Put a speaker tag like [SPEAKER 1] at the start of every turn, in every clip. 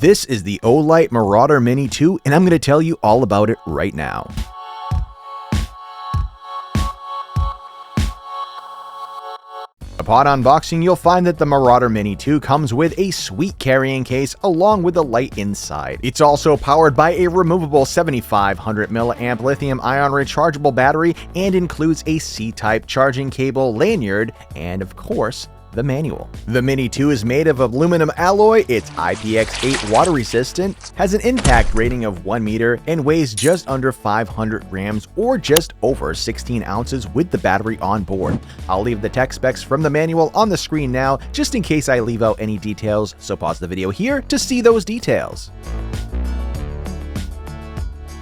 [SPEAKER 1] This is the Olight Marauder Mini 2, and I'm going to tell you all about it right now. Upon unboxing, you'll find that the Marauder Mini 2 comes with a sweet carrying case along with a light inside. It's also powered by a removable 7500 mAh lithium-ion rechargeable battery and includes a C-type charging cable, lanyard, and of course, the manual. The Mini 2 is made of aluminum alloy, it's IPX8 water resistant, has an impact rating of 1 meter, and weighs just under 500 grams or just over 16 ounces with the battery on board. I'll leave the tech specs from the manual on the screen now, just in case I leave out any details, so pause the video here to see those details.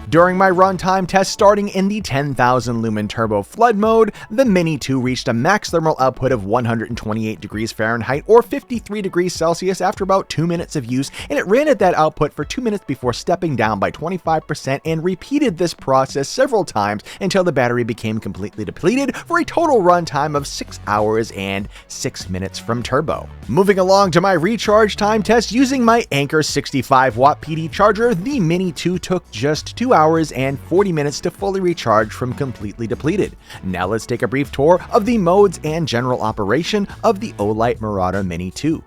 [SPEAKER 1] During my runtime test starting in the 10,000 lumen turbo flood mode, the Mini 2 reached a max thermal output of 128 degrees Fahrenheit or 53 degrees Celsius after about 2 minutes of use, and it ran at that output for 2 minutes before stepping down by 25% and repeated this process several times until the battery became completely depleted for a total runtime of 6 hours and 6 minutes from turbo. Moving along to my recharge time test using my Anker 65 watt PD charger, the Mini 2 took just 2 hours and 40 minutes to fully recharge from completely depleted. Now let's take a brief tour of the modes and general operation of the Olight Marauder Mini 2.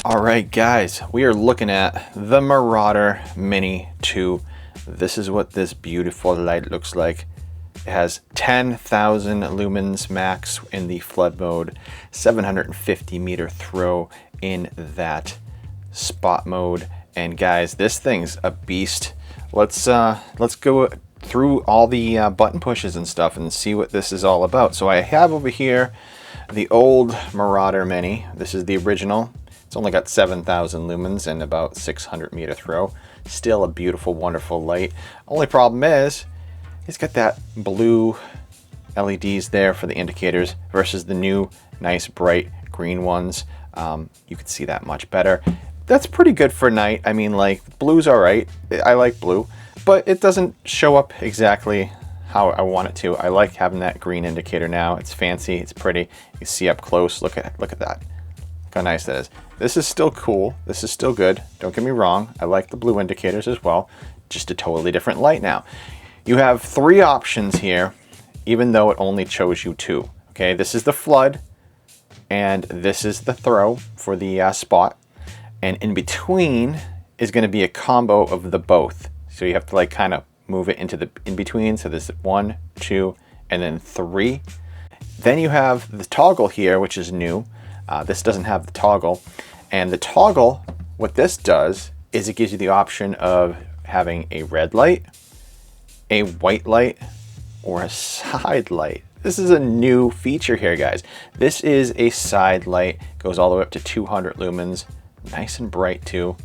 [SPEAKER 1] Alright guys, we are looking at the Marauder Mini 2. This is what this beautiful light looks like. It has 10,000 lumens max in the flood mode, 750 meter throw in that spot mode, and guys, this thing's a beast. Let's go through all the button pushes and stuff and see what this is all about. So I have over here the old Marauder Mini. This is the original. It's only got 7,000 lumens and about 600 meter throw. Still a beautiful, wonderful light. Only problem is it's got that blue LEDs there for the indicators versus the new nice bright green ones. You can see that much better. That's pretty good for night. I mean, like, blue's all right. I like blue, but it doesn't show up exactly how I want it to. I like having that green indicator now. It's fancy, it's pretty. You see up close, look at that. Look how nice that is. This is still cool. This is still good. Don't get me wrong. I like the blue indicators as well. Just a totally different light now. You have 3 options here, even though it only chose you 2. Okay, this is the flood, and this is the throw for the spot. And in between is going to be a combo of the both. So you have to like kind of move it into the in between. So there's 1, 2, and then 3. Then you have the toggle here, which is new. This doesn't have the toggle. And the toggle, what this does is it gives you the option of having a red light, a white light, or a side light. This is a new feature here, guys. This is a side light, goes all the way up to 200 lumens. Nice and bright too.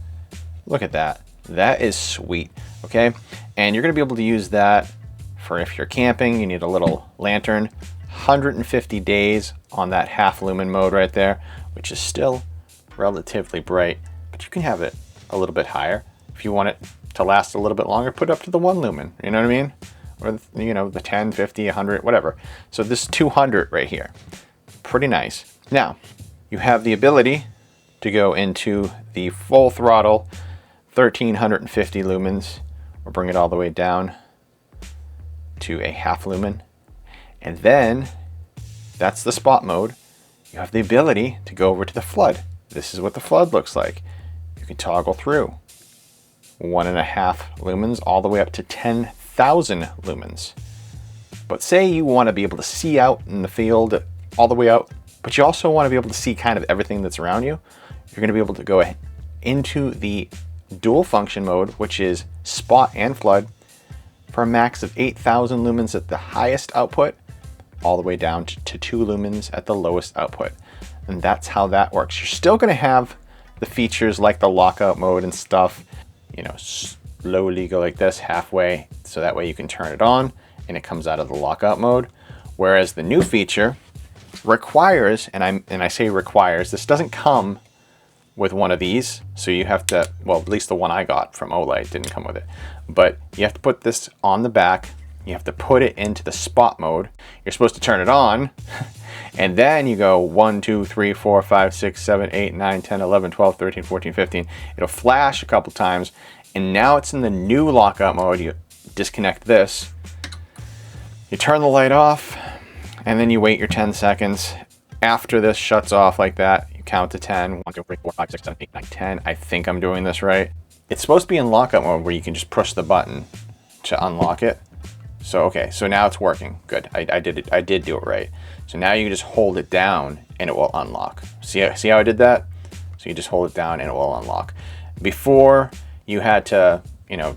[SPEAKER 1] Look at that. That is sweet. Okay, and you're going to be able to use that for if you're camping, you need a little lantern. 150 days on that half lumen mode right there, which is still relatively bright, but you can have it a little bit higher. If you want it to last a little bit longer, put it up to the 1 lumen, you know what I mean? Or, you know, the 10, 50, 100, whatever. So this 200 right here, pretty nice. Now, you have the ability to go into the full throttle 1350 lumens, or bring it all the way down to a half lumen. And then that's the spot mode. You have the ability to go over to the flood. This is what the flood looks like. You can toggle through 1.5 lumens all the way up to 10,000 lumens. But say you want to be able to see out in the field all the way out, but you also want to be able to see kind of everything that's around you. You're going to be able to go into the dual function mode, which is spot and flood, for a max of 8,000 lumens at the highest output, all the way down to 2 lumens at the lowest output. And that's how that works. You're still going to have the features like the lockout mode and stuff, you know, slowly go like this halfway, so that way you can turn it on and it comes out of the lockout mode. Whereas the new feature requires, and I say requires, this doesn't come with one of these, so you have to, well, at least the one I got from Olight didn't come with it, but you have to put this on the back, you have to put it into the spot mode, you're supposed to turn it on, And then you go 1, 2, 3, 4, 5, 6, 7, 8, 9, 10, 11, 12, 13, 14, 15. It'll flash a couple times, and now it's in the new lockout mode. You disconnect this, you turn the light off, and then you wait your 10 seconds. After this shuts off like that, you count to 10. 1, 2, 3, 4, 5, 6, 7, 8, 9, 10. I think I'm doing this right. It's supposed to be in lockout mode where you can just push the button to unlock it. So, okay, so now it's working. Good, I did it. I did do it right. So now you just hold it down and it will unlock. See how I did that? So you just hold it down and it will unlock. Before you had to,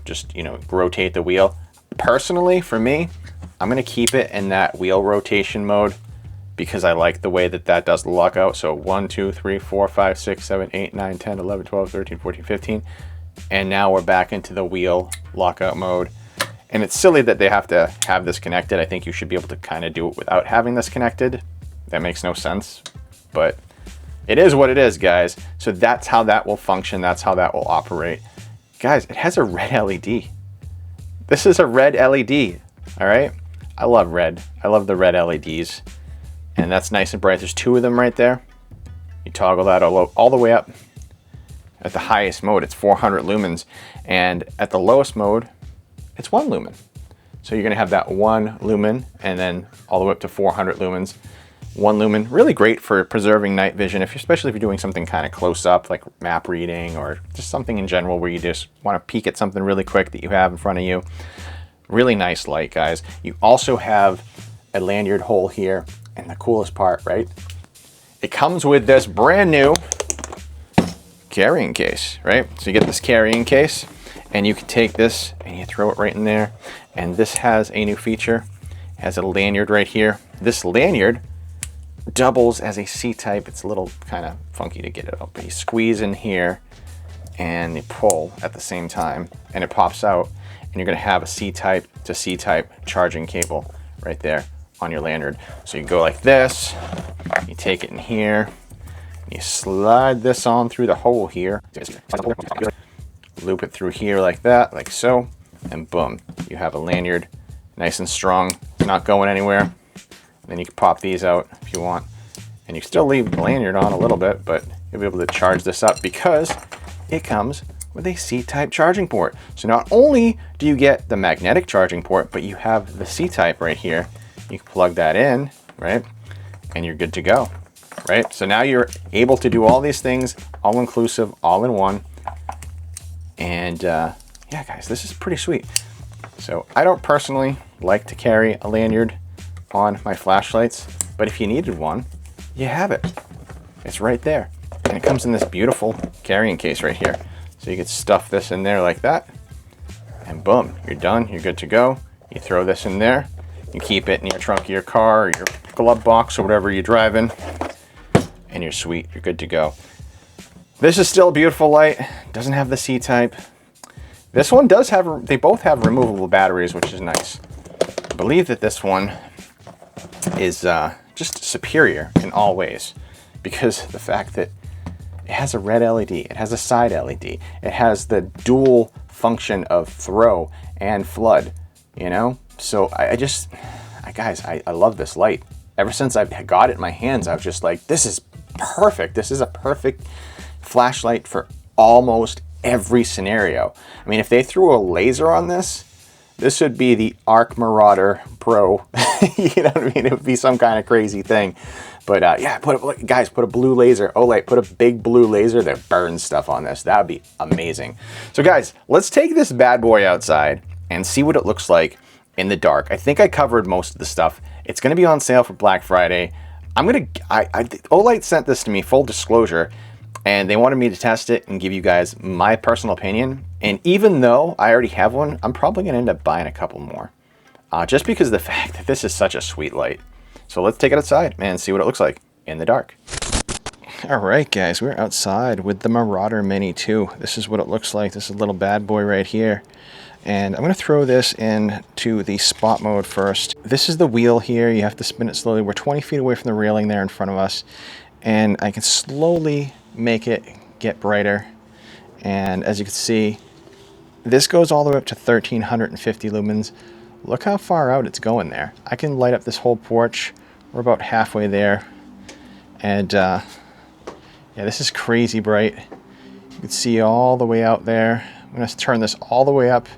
[SPEAKER 1] just, rotate the wheel. Personally, for me, I'm gonna keep it in that wheel rotation mode because I like the way that does the lockout. So 1, 2, 3, 4, 5, 6, 7, 8, 9, 10, 11, 12, 13, 14, 15. And now we're back into the wheel lockout mode. And it's silly that they have to have this connected. I think you should be able to kind of do it without having this connected. That makes no sense, but it is what it is, guys. So that's how that will function. That's how that will operate. Guys, it has a red LED. This is a red LED, all right? I love red. I love the red LEDs. And that's nice and bright. There's 2 of them right there. You toggle that all the way up. At the highest mode, it's 400 lumens. And at the lowest mode, it's 1 lumen. So you're gonna have that 1 lumen and then all the way up to 400 lumens. 1 lumen, really great for preserving night vision, especially if you're doing something kind of close up, like map reading or just something in general where you just wanna peek at something really quick that you have in front of you. Really nice light, guys. You also have a lanyard hole here, and the coolest part, right? It comes with this brand new carrying case, right? So you get this carrying case, and you can take this and you throw it right in there. And this has a new feature. It has a lanyard right here. This lanyard doubles as a C-type. It's a little kind of funky to get it out, but you squeeze in here and you pull at the same time, and it pops out, and you're gonna have a C-type to C-type charging cable right there on your lanyard. So you go like this, you take it in here, you slide this on through the hole here, loop it through here like that, like so, and boom, you have a lanyard, nice and strong, it's not going anywhere. Then you can pop these out if you want, and you can still leave the lanyard on a little bit, but you'll be able to charge this up because it comes with a C-type charging port. So not only do you get the magnetic charging port, but you have the C-type right here. You can plug that in, right? And you're good to go, right? So now you're able to do all these things, all inclusive, all in one. And yeah, guys, this is pretty sweet. So I don't personally like to carry a lanyard on my flashlights, but if you needed one, you have it. It's right there. And it comes in this beautiful carrying case right here. So you could stuff this in there like that, and boom, you're done, you're good to go. You throw this in there, you keep it in your trunk of your car or your glove box or whatever you're driving, and you're sweet, you're good to go. This is still a beautiful light, doesn't have the C-type. This one does have, they both have removable batteries, which is nice. I believe that this one is just superior in all ways, because the fact that it has a red LED, it has a side LED, it has the dual function of throw and flood, So guys, I love this light. Ever since I've got it in my hands, I was just like, this is perfect. This is a perfect flashlight for almost every scenario. I mean, if they threw a laser on this, this would be the Olight Marauder Pro. You know what I mean? It would be some kind of crazy thing. But yeah, guys, put a blue laser. Olight, put a big blue laser that burns stuff on this. That would be amazing. So guys, let's take this bad boy outside and see what it looks like in the dark. I think I covered most of the stuff. It's going to be on sale for Black Friday. Olight sent this to me, full disclosure, and they wanted me to test it and give you guys my personal opinion. And even though I already have one, I'm probably going to end up buying a couple more. Just because of the fact that this is such a sweet light. So let's take it outside and see what it looks like in the dark. All right, guys, we're outside with the Marauder Mini 2. This is what it looks like. This is a little bad boy right here. And I'm going to throw this into the spot mode first. This is the wheel here. You have to spin it slowly. We're 20 feet away from the railing there in front of us. And I can slowly make it get brighter. And as you can see, this goes all the way up to 1350 lumens. Look how far out it's going there. I can light up this whole porch We're about halfway there. And yeah, this is crazy bright. You can see all the way out there. I'm going to turn this all the way up.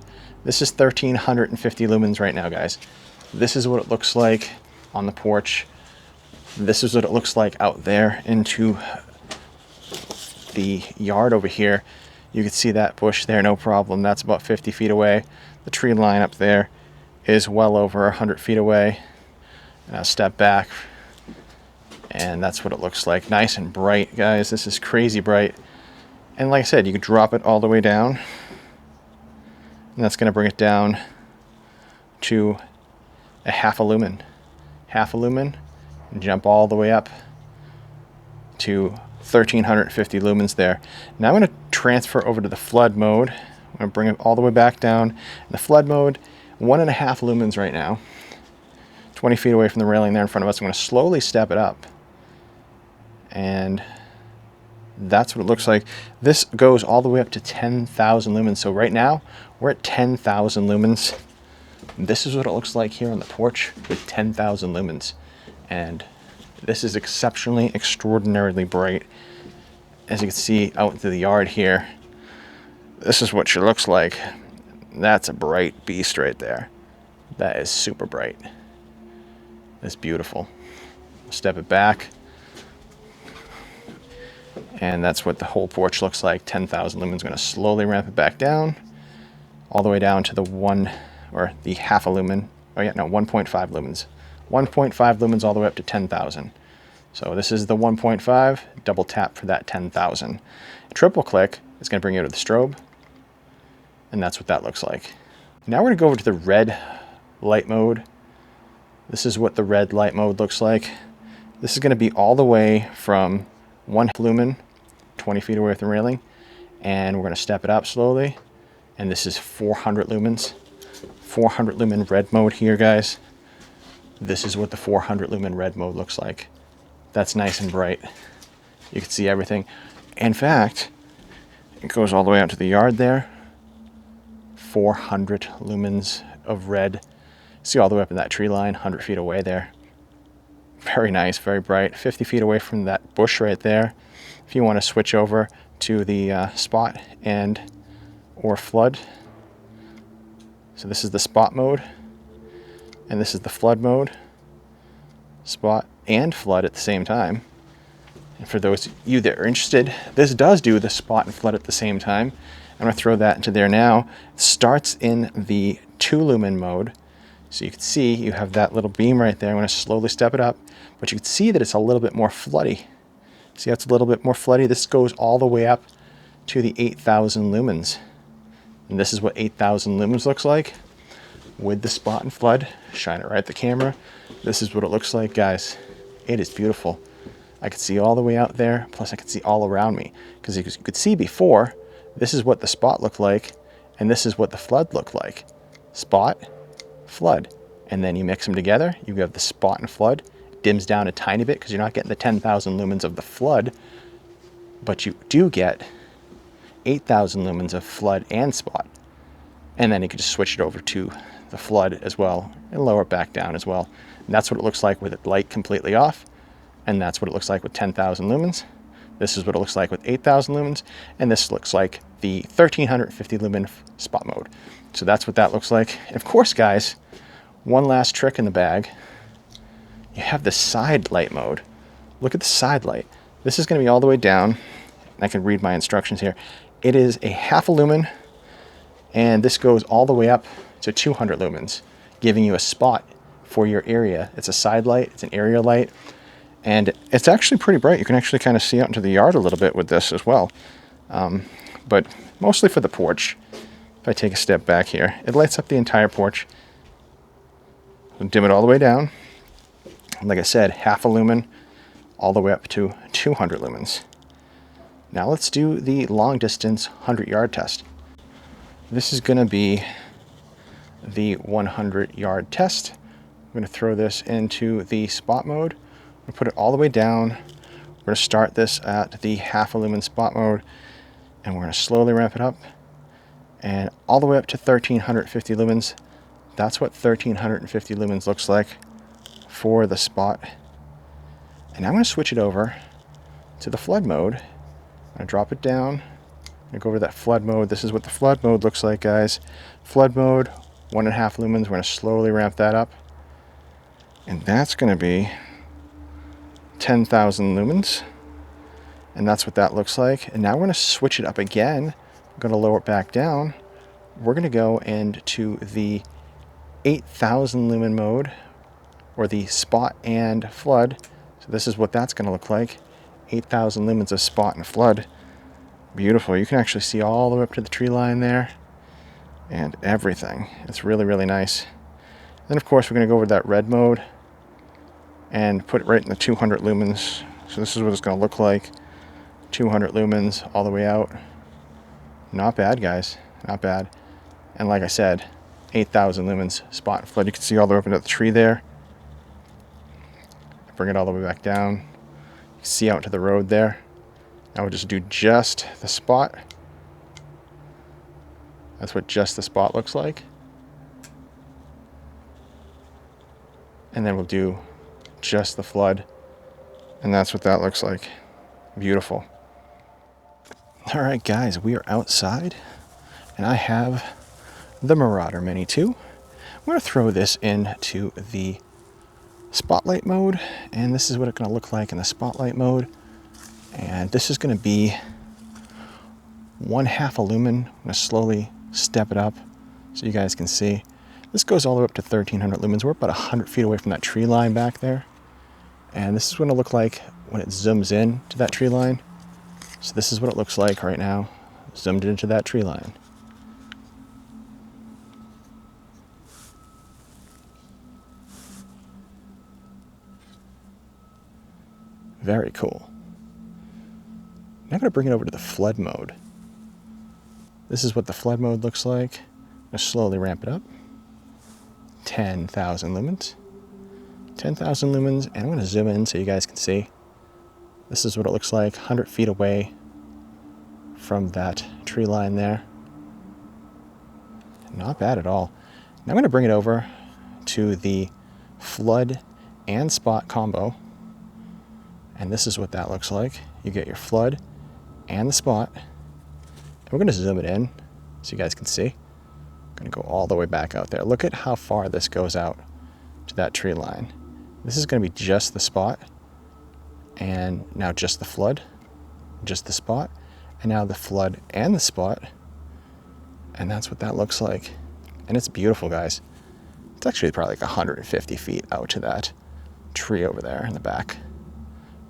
[SPEAKER 1] This is 1350 lumens right now, guys. This is what it looks like on the porch. This is what it looks like out there into the yard over here. You can see that bush there, no problem. That's about 50 feet away. The tree line up there is well over 100 feet away. And I'll step back, and that's what it looks like. Nice and bright, guys. This is crazy bright. And like I said, you could drop it all the way down, and that's going to bring it down to a half a lumen. Half a lumen, and jump all the way up to 1350 lumens there. Now I'm going to transfer over to the flood mode. I'm going to bring it all the way back down. In the flood mode, 1.5 lumens right now. 20 feet away from the railing there in front of us. I'm going to slowly step it up. And that's what it looks like. This goes all the way up to 10,000 lumens. So right now, we're at 10,000 lumens. This is what it looks like here on the porch with 10,000 lumens. And this is exceptionally, extraordinarily bright. As you can see out into the yard here, this is what she looks like. That's a bright beast right there. That is super bright. That's beautiful. Step it back. And that's what the whole porch looks like. 10,000 lumens. Going to slowly ramp it back down, all the way down to the half a lumen. Oh yeah, no, 1.5 lumens. 1.5 lumens all the way up to 10,000. So this is the 1.5, double tap for that 10,000. Triple click is going to bring you to the strobe, and that's what that looks like. Now we're going to go over to the red light mode. This is what the red light mode looks like. This is going to be all the way from 1 lumen, 20 feet away from the railing, and we're going to step it up slowly, and this is 400 lumens. 400 lumen red mode here, guys. This is what the 400 lumen red mode looks like. That's nice and bright. You can see everything. In fact, it goes all the way out to the yard there. 400 lumens of red. See all the way up in that tree line, 100 feet away there. Very nice, very bright. 50 feet away from that bush right there. If you want to switch over to the spot and or flood. So this is the spot mode. And this is the flood mode. Spot and flood at the same time. And for those of you that are interested, this does do the spot and flood at the same time. I'm going to throw that into there now. It starts in the 2 lumen mode. So you can see you have that little beam right there. I'm going to slowly step it up. But you can see that it's a little bit more floody. See how it's a little bit more floody? This goes all the way up to the 8,000 lumens. And this is what 8,000 lumens looks like with the spot and flood. Shine it right at the camera. This is what it looks like, guys. It is beautiful. I could see all the way out there, plus I could see all around me. Because you could see before, this is what the spot looked like, and this is what the flood looked like. Spot, flood. And then you mix them together, you have the spot and flood. It dims down a tiny bit because you're not getting the 10,000 lumens of the flood, but you do get 8,000 lumens of flood and spot. And then you can just switch it over to the flood as well and lower it back down as well. And that's what it looks like with the light completely off. And that's what it looks like with 10,000 lumens. This is what it looks like with 8,000 lumens. And this looks like the 1350 lumen spot mode. So that's what that looks like. And of course, guys, one last trick in the bag. You have the side light mode. Look at the side light. This is going to be all the way down. I can read my instructions here. It is a half a lumen, and this goes all the way up to 200 lumens, giving you a spot for your area. It's a side light, it's an area light, and it's actually pretty bright. You can actually kind of see out into the yard a little bit with this as well. But mostly for the porch. If I take a step back here, it lights up the entire porch. We'll dim it all the way down. Like I said, half a lumen all the way up to 200 lumens. Now let's do the long distance 100-yard test. This is going to be the 100-yard test. I'm going to throw this into the spot mode. I'm going to put it all the way down. We're going to start this at the half a lumen spot mode, and we're going to slowly ramp it up and all the way up to 1350 lumens. That's what 1350 lumens looks like for the spot And I'm going to switch it over to the flood mode. I'm going to drop it down. I'm going to go over to that flood mode. This is what the flood mode looks like, guys. Flood mode, 1.5 lumens. We're going to slowly ramp that up. And that's going to be 10,000 lumens. And that's what that looks like. And now we're going to switch it up again. I'm going to lower it back down. We're going to go into the 8,000 lumen mode, or the spot and flood. So this is what that's going to look like. 8,000 lumens of spot and flood. Beautiful. You can actually see all the way up to the tree line there and everything. It's really, really nice. Then of course we're going to go over to that red mode and put it right in the 200 lumens. So this is what it's going to look like. 200 lumens all the way out. Not bad, guys. Not bad. And like I said, 8,000 lumens spot and flood. You can see all the way up into the tree there. Bring it all the way back down. You can see out to the road there. Now we'll just do just the spot. That's what just the spot looks like. And then we'll do just the flood. And that's what that looks like. Beautiful. All right, guys, we are outside. And I have the Marauder Mini 2. I'm going to throw this into the spotlight mode, and this is what it's going to look like in the spotlight mode. And this is going to be 1/2 a lumen. I'm going to slowly step it up so you guys can see. This goes all the way up to 1,300 lumens. We're about 100 feet away from that tree line back there. And this is what it'll look like when it zooms in to that tree line. So this is what it looks like right now, zoomed into that tree line. Very cool. Now I'm going to bring it over to the flood mode. This is what the flood mode looks like. I'm going to slowly ramp it up. 10,000 lumens. 10,000 lumens, and I'm going to zoom in so you guys can see. This is what it looks like 100 feet away from that tree line there. Not bad at all. Now I'm going to bring it over to the flood and spot combo. And this is what that looks like. You get your flood and the spot. And we're going to zoom it in so you guys can see. I'm going to go all the way back out there. Look at how far this goes out to that tree line. This is going to be just the spot. And now just the flood, just the spot. And now the flood and the spot. And that's what that looks like. And it's beautiful, guys. It's actually probably like 150 feet out to that tree over there in the back.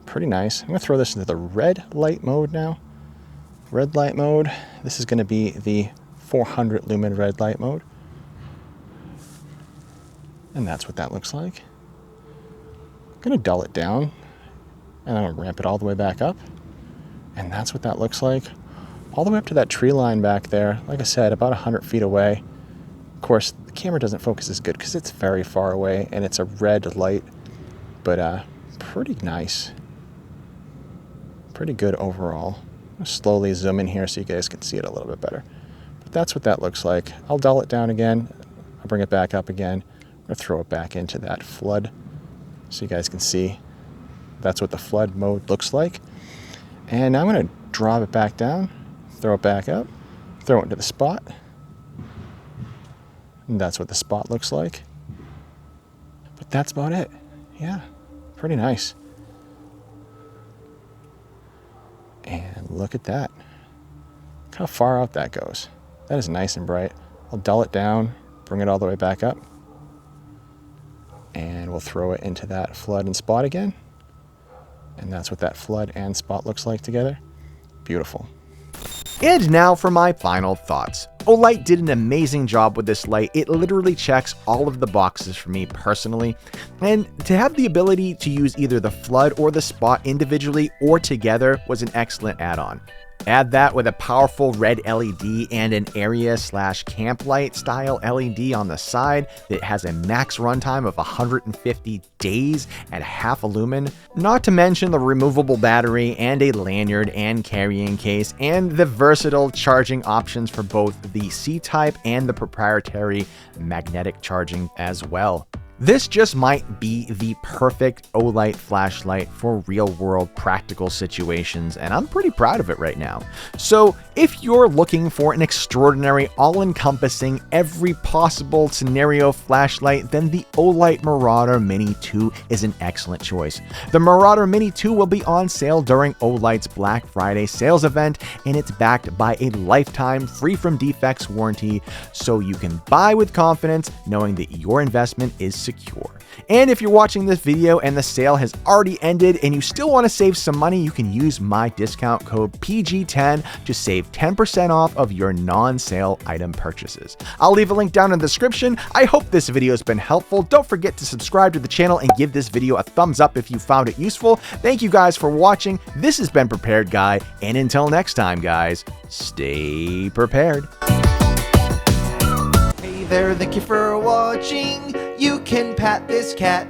[SPEAKER 1] Pretty nice. I'm going to throw this into the red light mode now. Red light mode. This is going to be the 400 lumen red light mode. And that's what that looks like. I'm going to dull it down. And I'm going to ramp it all the way back up. And that's what that looks like. All the way up to that tree line back there. Like I said, about 100 feet away. Of course, the camera doesn't focus as good because it's very far away. And it's a red light. But pretty nice. Pretty good overall. I'll slowly zoom in here so you guys can see it a little bit better. But that's what that looks like. I'll dull it down again. I'll bring it back up again. I'm going to throw it back into that flood so you guys can see. That's what the flood mode looks like. And now I'm going to drop it back down, throw it back up, throw it into the spot. And that's what the spot looks like. But that's about it. Yeah, pretty nice. And look at that. Look how far out that goes. That is nice and bright. I'll dull it down, bring it all the way back up. And we'll throw it into that flood and spot again. And that's what that flood and spot looks like together. Beautiful.
[SPEAKER 2] And now for my final thoughts. Olight did an amazing job with this light. It literally checks all of the boxes for me personally. And to have the ability to use either the flood or the spot individually or together was an excellent add-on. Add that with a powerful red LED and an area/camp light style LED on the side that has a max runtime of 150 days at 1/2 a lumen, not to mention the removable battery and a lanyard and carrying case, and the versatile charging options for both the C-type and the proprietary magnetic charging as well. This just might be the perfect Olight flashlight for real-world practical situations, and I'm pretty proud of it right now. So if you're looking for an extraordinary, all-encompassing, every possible scenario flashlight, then the Olight Marauder Mini 2 is an excellent choice. The Marauder Mini 2 will be on sale during Olight's Black Friday sales event, and it's backed by a lifetime free from defects warranty, so you can buy with confidence knowing that your investment is secure. And if you're watching this video and the sale has already ended and you still want to save some money, you can use my discount code PG10 to save 10% off of your non-sale item purchases. I'll leave a link down in the description. I hope this video has been helpful. Don't forget to subscribe to the channel and give this video a thumbs up if you found it useful. Thank you guys for watching. This has been Prepared Guy, and until next time, guys, stay prepared.
[SPEAKER 3] Hey there, thank you for watching. You can pat this cat